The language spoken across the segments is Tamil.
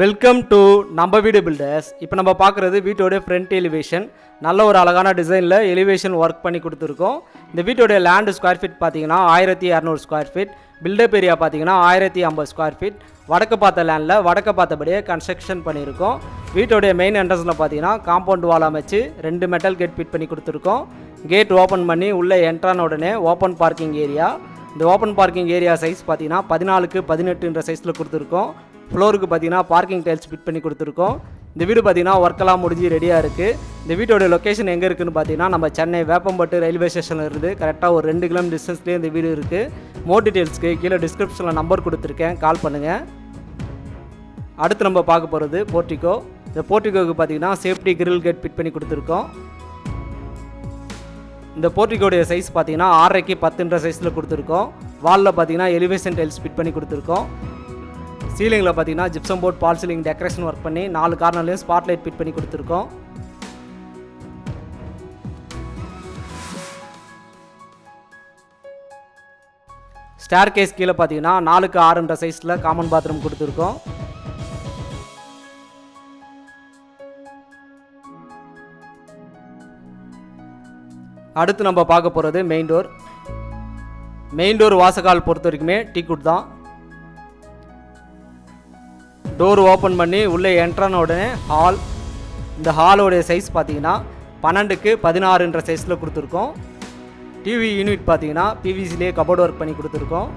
வெல்கம் டு நம்ம வீடு பில்டர்ஸ். இப்போ நம்ம பார்க்குறது வீட்டோடைய ஃப்ரண்ட் எலிவேஷன். நல்ல ஒரு அழகான டிசைனில் எலிவேஷன் ஒர்க் பண்ணி கொடுத்துருக்கோம். இந்த வீட்டோடைய லேண்டு ஸ்கொயர் ஃபீட் பார்த்தீங்கன்னா 1200 ஸ்கொயர் ஃபீட். பில்டப் ஏரியா பார்த்தீங்கன்னா 1050 ஸ்கொயர் ஃபீட். வடக்கு பார்த்த லேண்டில் வடக்கு பார்த்தபடியே கன்ஸ்ட்ரக்ஷன் பண்ணியிருக்கோம். வீட்டோடைய மெயின் என்ட்ரன்ஸில் பார்த்தீங்கன்னா காம்பவுண்ட் வால் அமைச்சு 2 மெட்டல் கேட் ஃபிட் பண்ணி கொடுத்துருக்கோம். கேட் ஓப்பன் பண்ணி உள்ளே என்ட்ரான உடனே ஓப்பன் பார்க்கிங் ஏரியா. இந்த ஓப்பன் பார்க்கிங் ஏரியா சைஸ் பார்த்தீங்கன்னா 14க்கு 18 சைஸில் கொடுத்துருக்கோம். ஃப்ளோருக்கு பார்த்தீங்கன்னா பார்க்கிங் டைல்ஸ் ஃபிட் பண்ணி கொடுத்துருக்கோம். இந்த வீடு பார்த்தீங்கன்னா ஒர்க்கெல்லாம் முடிஞ்சு ரெடியாக இருக்குது. இந்த வீட்டோட லொக்கேஷன் எங்கே இருக்குதுன்னு பார்த்தீங்கன்னா நம்ம சென்னை வேப்பம்பட்டு ரயில்வே ஸ்டேஷனில் இருந்து கரெக்டாக ஒரு 2 கிலோமீட்டர் டிஸ்டன்ஸ்லேயே இந்த வீடு இருக்குது. மோர் டீட்டெயில்ஸ்க்கு கீழே டிஸ்கிரிப்ஷனில் நம்பர் கொடுத்துருக்கேன், கால் பண்ணுங்கள். அடுத்து நம்ம பார்க்க போகிறது போர்ட்டிகோ. இந்த போர்ட்டிகோவுக்கு பார்த்தீங்கன்னா சேஃப்டி கிரில் கேட் ஃபிட் பண்ணி கொடுத்துருக்கோம். இந்த போர்ட்டிகோடைய சைஸ் பார்த்தீங்கன்னா 6க்கு 10 சைஸில் கொடுத்துருக்கோம். வாலில் பார்த்தீங்கன்னா எலிவேஷன் டைல்ஸ் ஃபிட் பண்ணி கொடுத்துருக்கோம். சீலிங்கில் பார்த்தீங்கன்னா ஜிப்சம் போர்ட் பால் சீலிங் டெக்கரேஷன் ஒர்க் பண்ணி 4 கார்னர்லையும் ஸ்பாட் லைட் ஃபிட் பண்ணி கொடுத்துருக்கோம். ஸ்டேர் கேஸ் கீழே பார்த்தீங்கன்னா 4க்கு 6 சைஸில் காமன் பாத்ரூம் கொடுத்துருக்கோம். அடுத்து நம்ம பார்க்க போகிறது மெயின் டோர். மெயின் டோர் வாசக்கால் பொறுத்த வரைக்குமே டீக்குட் தான். டோர் ஓப்பன் பண்ணி உள்ளே என்ட்ரான உடனே ஹால். இந்த ஹாலோடைய சைஸ் பார்த்தீங்கன்னா 12க்கு 16 சைஸில் கொடுத்துருக்கோம். டிவி யூனிட் பார்த்தீங்கன்னா பிவிசிலே கபோர்டு ஒர்க் பண்ணி கொடுத்துருக்கோம்.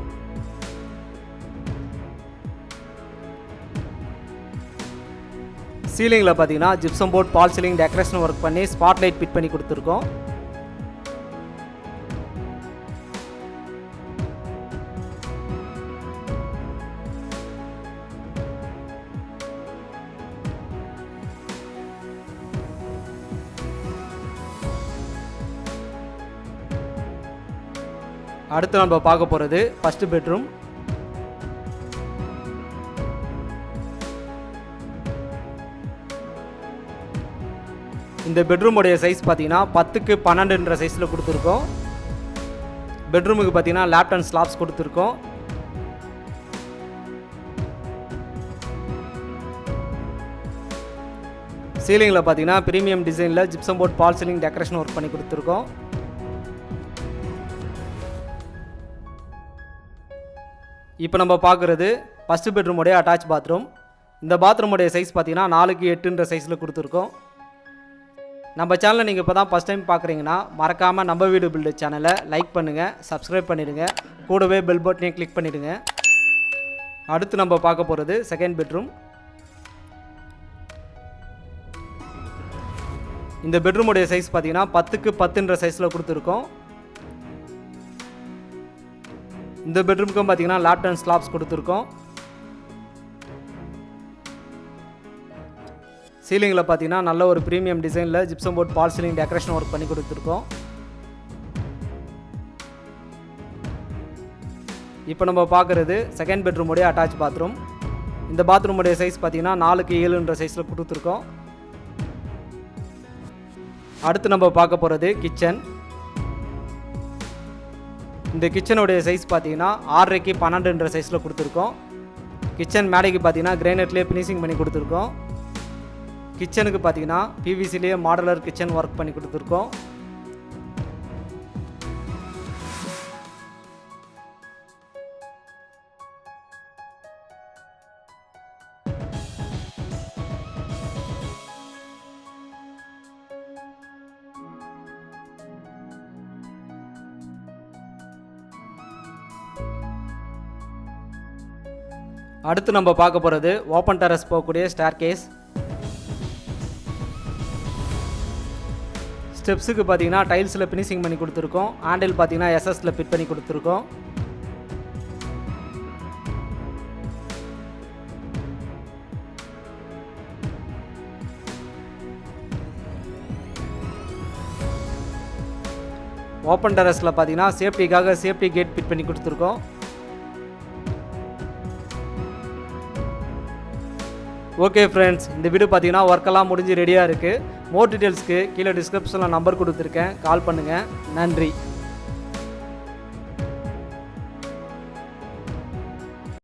சீலிங்கில் பார்த்தீங்கன்னா ஜிப்சம் போர்ட் பால் சீலிங் டெக்கரேஷன் ஒர்க் பண்ணி ஸ்பாட் லைட் ஃபிட் பண்ணி கொடுத்துருக்கோம். அடுத்து நம்ம பார்க்க போகிறது ஃபர்ஸ்ட் பெட்ரூம். இந்த பெட்ரூமுடைய சைஸ் பார்த்தீங்கன்னா 10க்கு 12 சைஸில் கொடுத்துருக்கோம். பெட்ரூமுக்கு பார்த்தீங்கன்னா லேப்ட் அண்ட் ஸ்லாப்ஸ் கொடுத்துருக்கோம். சீலிங்கில் பார்த்தீங்கன்னா ப்ரீமியம் டிசைனில் ஜிப்சம் போர்ட் பால் சீலிங் டெக்கரேஷன் ஒர்க் பண்ணி கொடுத்துருக்கோம். இப்போ நம்ம பார்க்குறது ஃபஸ்ட்டு பெட்ரூமுடைய அட்டாச் பாத்ரூம். இந்த பாத்ரூமுடைய சைஸ் பார்த்தீங்கன்னா 4க்கு 8 சைஸில் கொடுத்துருக்கோம். நம்ம சேனலை நீங்கள் இப்போ தான் ஃபஸ்ட் டைம் பார்க்குறீங்கன்னா மறக்காமல் நம்ம வீடு பில்டு சேனலை லைக் பண்ணுங்கள், சப்ஸ்கிரைப் பண்ணிவிடுங்க, கூடவே பெல் பட்டனையும் கிளிக் பண்ணிவிடுங்க. அடுத்து நம்ம பார்க்க போகிறது செகண்ட் பெட்ரூம். இந்த பெட்ரூமுடைய சைஸ் பார்த்தீங்கன்னா 10க்கு 10 சைஸில் கொடுத்துருக்கோம். இந்த பெட்ரூமுக்கும் பார்த்தீங்கன்னா லேப்ட் அண்ட் ஸ்லாப்ஸ் கொடுத்துருக்கோம். சீலிங்கில் பார்த்தீங்கன்னா நல்ல ஒரு ப்ரீமியம் டிசைனில் ஜிப்சம் போர்ட் பால் சீலிங் டெக்கரேஷன் ஒர்க் பண்ணி கொடுத்துருக்கோம். இப்போ நம்ம பார்க்குறது செகண்ட் பெட்ரூமுடைய அட்டாச் பாத்ரூம். இந்த பாத்ரூமுடைய சைஸ் பார்த்தீங்கன்னா 4க்கு 7 சைஸில் கொடுத்துருக்கோம். அடுத்து நம்ம பார்க்க போகிறது கிச்சன். இந்த கிச்சனுடைய சைஸ் பார்த்தீங்கன்னா 6க்கு 12 சைஸில் கொடுத்துருக்கோம். கிச்சன் மேடைக்கு பார்த்தீங்கன்னா கிரானைட்லேயே ஃபினிஷிங் பண்ணி கொடுத்துருக்கோம். கிச்சனுக்கு பார்த்தீங்கன்னா பிவிசிலேயே மாடலர் கிச்சன் ஒர்க் பண்ணி கொடுத்துருக்கோம். அடுத்து நம்ம பார்க்க போகிறது ஓப்பன் டெரஸ் போகக்கூடிய ஸ்டேர் கேஸ். ஸ்டெப்ஸுக்கு பார்த்தீங்கன்னா டைல்ஸில் ஃபினிஷிங் பண்ணி கொடுத்துருக்கோம். ஹேண்டில் பார்த்தீங்கன்னா எஸ்எஸ்ல ஃபிட் பண்ணி கொடுத்துருக்கோம். ஓப்பன் டெரஸில் பார்த்தீங்கன்னா சேஃப்டிக்காக சேஃப்டி கேட் ஃபிட் பண்ணி கொடுத்துருக்கோம். ஓகே ஃப்ரெண்ட்ஸ், இந்த வீடியோ பார்த்தீங்கன்னா ஒர்க்கெல்லாம் முடிஞ்சு ரெடியாக இருக்குது. மோர் டீட்டெயில்ஸ்க்கு கீழே டிஸ்கிரிப்ஷனில் நம்பர் கொடுத்துருக்கேன், கால் பண்ணுங்கள். நன்றி.